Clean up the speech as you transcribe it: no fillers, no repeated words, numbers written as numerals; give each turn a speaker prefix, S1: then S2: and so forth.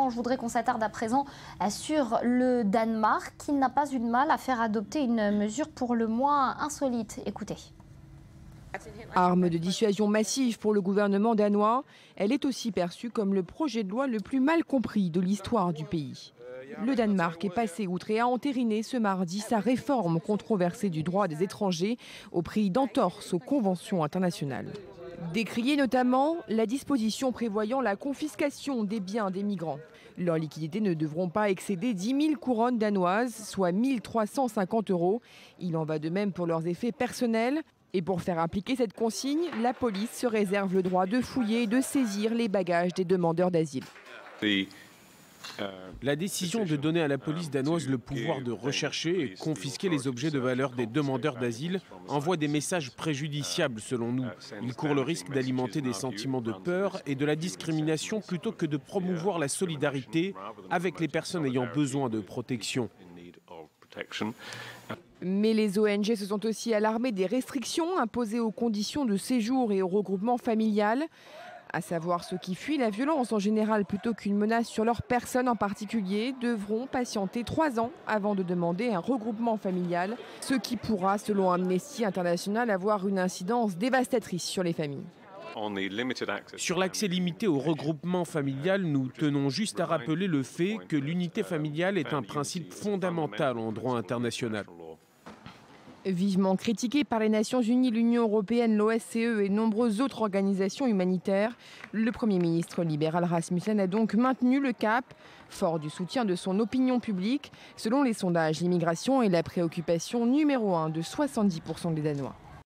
S1: Je voudrais qu'on s'attarde à présent sur le Danemark qui n'a pas eu de mal à faire adopter une mesure pour le moins insolite. Écoutez.
S2: Arme de dissuasion massive pour le gouvernement danois, elle est aussi perçue comme le projet de loi le plus mal compris de l'histoire du pays. Le Danemark est passé outre et a entériné ce mardi sa réforme controversée du droit des étrangers au prix d'entorse aux conventions internationales. Décriée notamment la disposition prévoyant la confiscation des biens des migrants. Leurs liquidités ne devront pas excéder 10 000 couronnes danoises, soit 1 350 €. Il en va de même pour leurs effets personnels. Et pour faire appliquer cette consigne, la police se réserve le droit de fouiller et de saisir les bagages des demandeurs d'asile.
S3: La décision de donner à la police danoise le pouvoir de rechercher et confisquer les objets de valeur des demandeurs d'asile envoie des messages préjudiciables selon nous. Il court le risque d'alimenter des sentiments de peur et de la discrimination plutôt que de promouvoir la solidarité avec les personnes ayant besoin de protection.
S2: Mais les ONG se sont aussi alarmées des restrictions imposées aux conditions de séjour et au regroupement familial. À savoir ceux qui fuient la violence en général plutôt qu'une menace sur leur personne en particulier devront patienter 3 ans avant de demander un regroupement familial, ce qui pourra, selon Amnesty International, avoir une incidence dévastatrice sur les familles.
S3: Sur l'accès limité au regroupement familial, nous tenons juste à rappeler le fait que l'unité familiale est un principe fondamental en droit international.
S2: Vivement critiqué par les Nations Unies, l'Union européenne, l'OSCE et nombreuses autres organisations humanitaires, le Premier ministre libéral Rasmussen a donc maintenu le cap, fort du soutien de son opinion publique. Selon les sondages, l'immigration est la préoccupation numéro 1 de 70% des Danois.